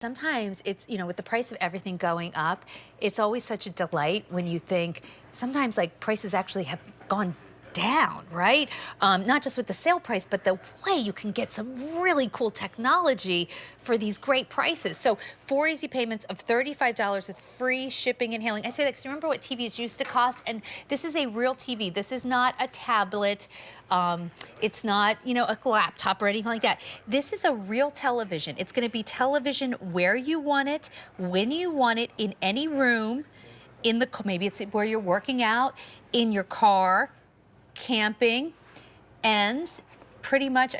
Sometimes it's, with the price of everything going up, it's always such a delight when you think sometimes like prices actually have gone down, right? Not just with the sale price, but the way you can get some really cool technology for these great prices. So 4 easy payments of $35 with free shipping and handling. I say that because remember what TVs used to cost? And this is a real TV. This is not a tablet. It's not, a laptop or anything like that. This is a real television. It's going to be television where you want it, when you want it, in any room, maybe it's where you're working out, in your car, camping, and pretty much,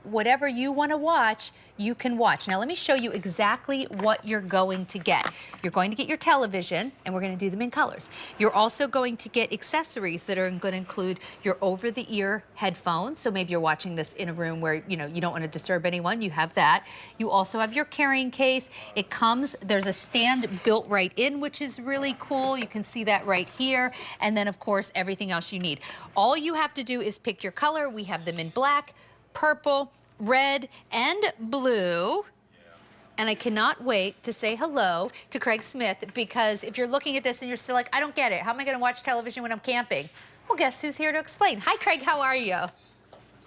whatever you want to watch, you can watch. Now, let me show you exactly what you're going to get. You're going to get your television, and we're going to do them in colors. You're also going to get accessories that are going to include your over-the-ear headphones. So maybe you're watching this in a room where, you don't want to disturb anyone. You have that. You also have your carrying case. There's a stand built right in, which is really cool. You can see that right here. And then, of course, everything else you need. All you have to do is pick your color. We have them in black, purple, red, and blue. And I cannot wait to say hello to Craig Smith, because if you're looking at this and you're still like, I don't get it, how am I going to watch television when I'm camping? Well, guess who's here to explain. Hi, Craig, how are you?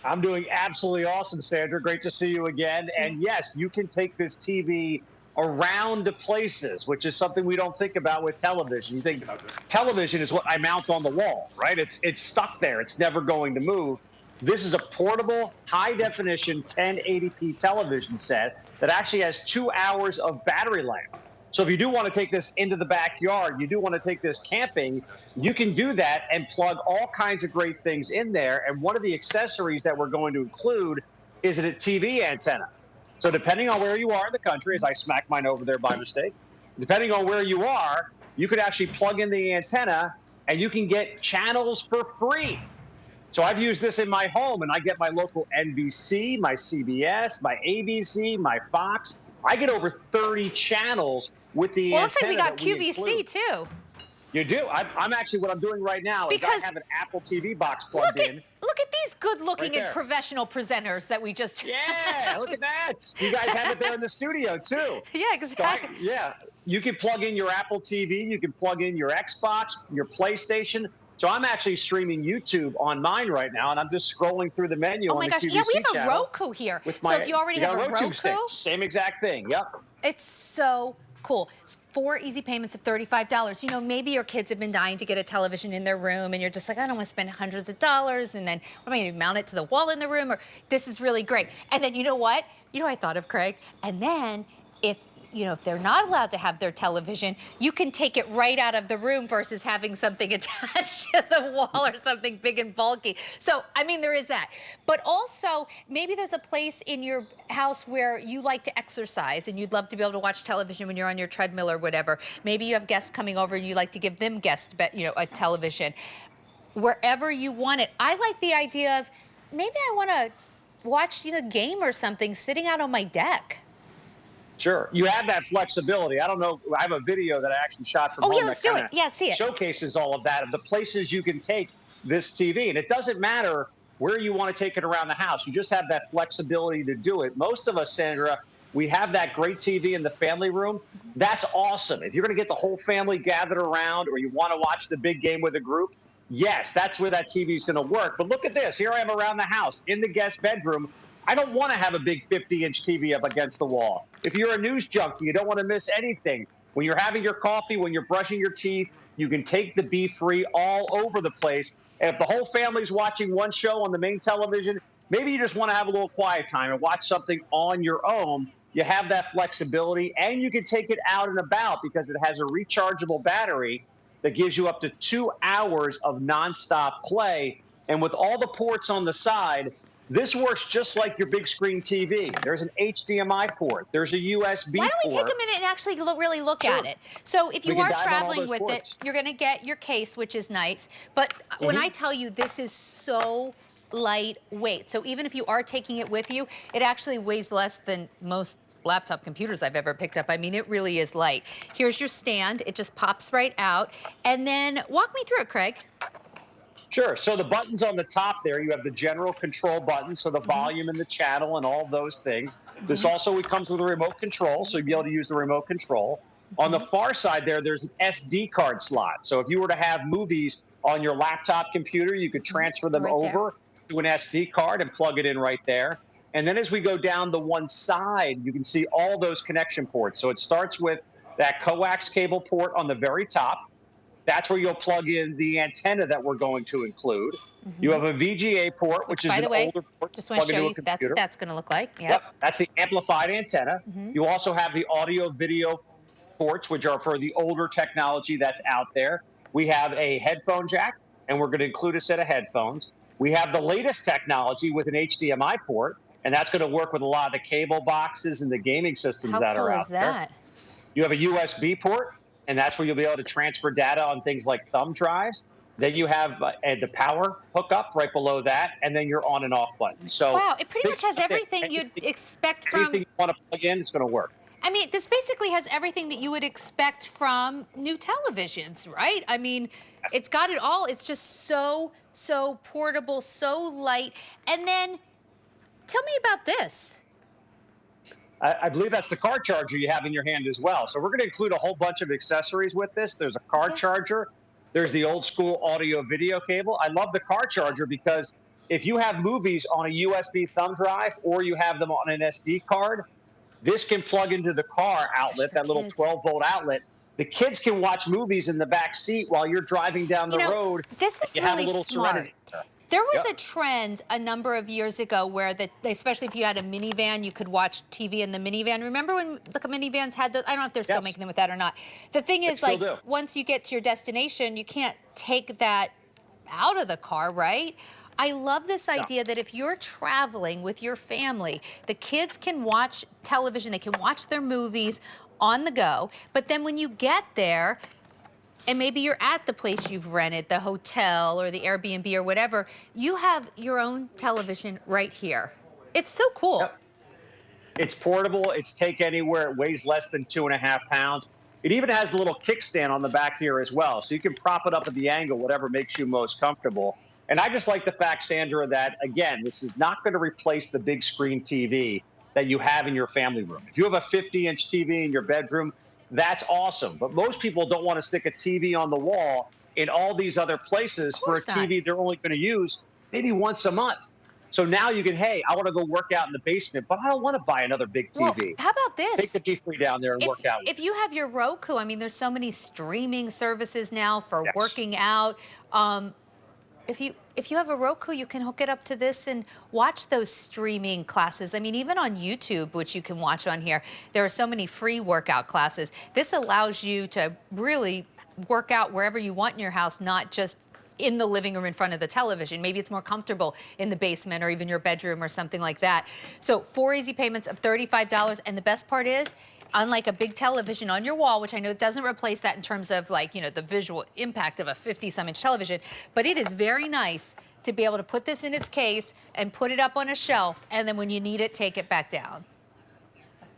I'm doing absolutely awesome, Sandra. Great to see you again. And yes, you can take this TV around to places, which is something we don't think about with television. You think television is what I mount on the wall, right? It's stuck there. It's never going to move. This is a portable, high-definition 1080p television set that actually has 2 hours of battery life. So if you do want to take this into the backyard, you do want to take this camping, you can do that and plug all kinds of great things in there. And one of the accessories that we're going to include is a TV antenna. So depending on where you are in the country, as I smacked mine over there by mistake, depending on where you are, you could actually plug in the antenna and you can get channels for free. So I've used this in my home, and I get my local NBC, my CBS, my ABC, my Fox. I get over 30 channels with the Well, looks like antenna we got QVC, too. You do? I'm actually, what I'm doing right now is I have an Apple TV box plugged in. Look at these good-looking Right and professional presenters that we just... Yeah, look at that. You guys have it there in the studio, too. Yeah, exactly. So you can plug in your Apple TV. You can plug in your Xbox, your PlayStation. So I'm actually streaming YouTube on mine right now, and I'm just scrolling through the menu on the QVC channel. Yeah, we have a Roku here. So if you already have a Roku stick, same exact thing, yep. It's so cool. It's 4 easy payments of $35. Maybe your kids have been dying to get a television in their room, and you're just like, I don't want to spend hundreds of dollars, and then what am I going to mount it to the wall in the room? Or this is really great. And then you know what? I thought of, Craig. And then if they're not allowed to have their television, you can take it right out of the room versus having something attached to the wall or something big and bulky. So, there is that. But also, maybe there's a place in your house where you like to exercise and you'd love to be able to watch television when you're on your treadmill or whatever. Maybe you have guests coming over and you like to give them a television. Wherever you want it. I like the idea of maybe I want to watch a game or something sitting out on my deck. Sure. You have that flexibility. I don't know. I have a video that I actually shot from home. Yeah, let's do it. Yeah, let's see it. Showcases all of that, of the places you can take this TV. And it doesn't matter where you want to take it around the house. You just have that flexibility to do it. Most of us, Sandra, we have that great TV in the family room. That's awesome. If you're going to get the whole family gathered around, or you want to watch the big game with a group, yes, that's where that TV is going to work. But look at this. Here I am around the house in the guest bedroom. I don't want to have a big 50-inch TV up against the wall. If you're a news junkie, you don't want to miss anything. When you're having your coffee, when you're brushing your teeth, you can take the beFree all over the place. And if the whole family's watching one show on the main television, maybe you just want to have a little quiet time and watch something on your own. You have that flexibility, and you can take it out and about because it has a rechargeable battery that gives you up to 2 hours of nonstop play. And with all the ports on the side, this works just like your big screen TV. There's an HDMI port. There's a USB port. Why don't we take a minute and actually really look at it? So if you are traveling with it, you're going to get your case, which is nice. But when I tell you this is so lightweight, so even if you are taking it with you, it actually weighs less than most laptop computers I've ever picked up. It really is light. Here's your stand. It just pops right out. And then walk me through it, Craig. Sure. So the buttons on the top there, you have the general control button, so the Mm-hmm. volume and the channel and all those things. This Mm-hmm. also comes with a remote control, so you'll be able to use the remote control. On the Mm-hmm. far side there, there's an SD card slot. So if you were to have movies on your laptop computer, you could transfer Go them right there. over to an SD card and plug it in right there. And then as we go down the one side, you can see all those connection ports. So it starts with that coax cable port on the very top. That's where you'll plug in the antenna that we're going to include. You Mm-hmm. have a VGA port, which Which, is by an the way, older port to just want plug to show into a you that's what computer. that's going to look like. Yep, Yep. that's the amplified antenna. Mm-hmm. You also have the audio video ports, which are for the older technology that's out there. We have a headphone jack, and we're going to include a set of headphones. We have the latest technology with an HDMI port, and that's going to work with a lot of the cable boxes and the gaming systems How that cool are is out there. that? You have a USB port, and that's where you'll be able to transfer data on things like thumb drives. Then you have the power hookup right below that, and then your on and off button. So Wow, it pretty think much has about this. everything you'd expect Anything from. you want to plug in, it's going to work. I mean, this basically has everything that you would expect from new televisions, right? I mean, Yes. it's got it all. It's just so portable, so light. And then tell me about this. I believe that's the car charger you have in your hand as well. So we're going to include a whole bunch of accessories with this. There's a car Yeah. charger. There's the old school audio video cable. I love the car charger because if you have movies on a USB thumb drive or you have them on an SD card, this can plug into the car outlet, For that little kids. 12-volt outlet. The kids can watch movies in the back seat while you're driving down the road. This and is you have a really little smart. serenity there. There was Yep. a trend a number of years ago where, especially if you had a minivan, you could watch TV in the minivan. Remember when the minivans had those? I don't know if they're still Yes. making them with that or not. The thing is, still like, do. once you get to your destination, you can't take that out of the car, right? I love this idea that if you're traveling with your family, the kids can watch television, they can watch their movies on the go, but then when you get there, and maybe you're at the place you've rented, the hotel or the Airbnb or whatever, you have your own television right here. It's so cool. Yep. It's portable. It's take anywhere. It weighs less than 2.5 pounds. It even has a little kickstand on the back here as well. So you can prop it up at the angle, whatever makes you most comfortable. And I just like the fact, Sandra, that, again, this is not going to replace the big screen TV that you have in your family room. If you have a 50-inch TV in your bedroom, that's awesome. But most people don't want to stick a TV on the wall in all these other places for a course not. TV they're only going to use maybe once a month. So now you can, hey, I want to go work out in the basement, but I don't want to buy another big Well, TV. how about Take this? the beFree down there and work out. If you have your Roku, I mean, there's so many streaming services now for Yes. working out. If you have a Roku, you can hook it up to this and watch those streaming classes. I mean, even on YouTube, which you can watch on here, there are so many free workout classes. This allows you to really work out wherever you want in your house, not just in the living room in front of the television. Maybe it's more comfortable in the basement or even your bedroom or something like that. So 4 easy payments of $35. And the best part is, unlike a big television on your wall, which I know doesn't replace that in terms of, like, you know, the visual impact of a 50-some-inch television, but it is very nice to be able to put this in its case and put it up on a shelf, and then when you need it, take it back down.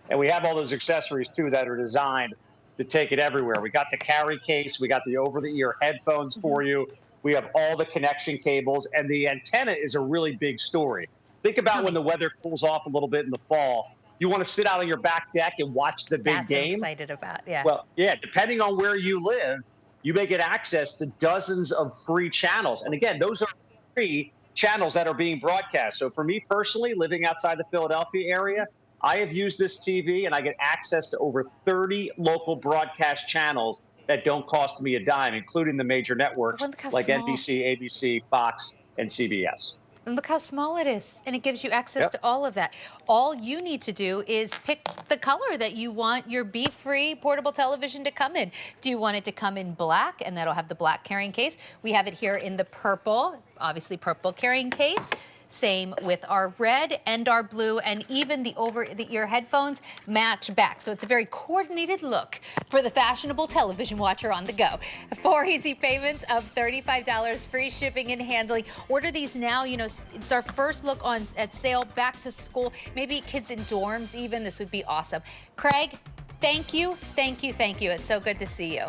And we have all those accessories, too, that are designed to take it everywhere. We got the carry case. We got the over-the-ear headphones for you. We have all the connection cables. And the antenna is a really big story. Think about when the weather cools off a little bit in the fall. You want to sit out on your back deck and watch the big That's what I'm game. excited about, yeah. Well, yeah, depending on where you live, you may get access to dozens of free channels. And again, those are free channels that are being broadcast. So for me personally, living outside the Philadelphia area, I have used this TV and I get access to over 30 local broadcast channels that don't cost me a dime, including the major networks Look how like small. NBC, ABC, Fox, and CBS. And look how small it is, and it gives you access to all of that. All you need to do is pick the color that you want your beFree portable television to come in. Do you want it to come in black, and that'll have the black carrying case? We have it here in the purple, obviously purple carrying case. Same with our red and our blue, and even the over-the-ear headphones match back. So it's a very coordinated look for the fashionable television watcher on the go. 4 easy payments of $35, free shipping and handling. Order these now. You know, it's our first look at sale, back to school, maybe kids in dorms even. This would be awesome. Craig, thank you, thank you, thank you. It's so good to see you.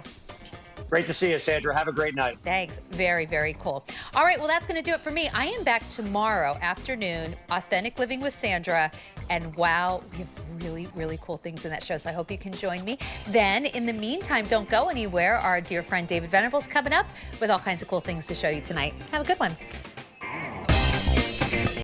Great to see you, Sandra. Have a great night. Thanks. Very, very cool. All right, well, that's going to do it for me. I am back tomorrow afternoon, Authentic Living with Sandra. And wow, we have really, really cool things in that show. So I hope you can join me. Then, in the meantime, don't go anywhere. Our dear friend David Venables coming up with all kinds of cool things to show you tonight. Have a good one.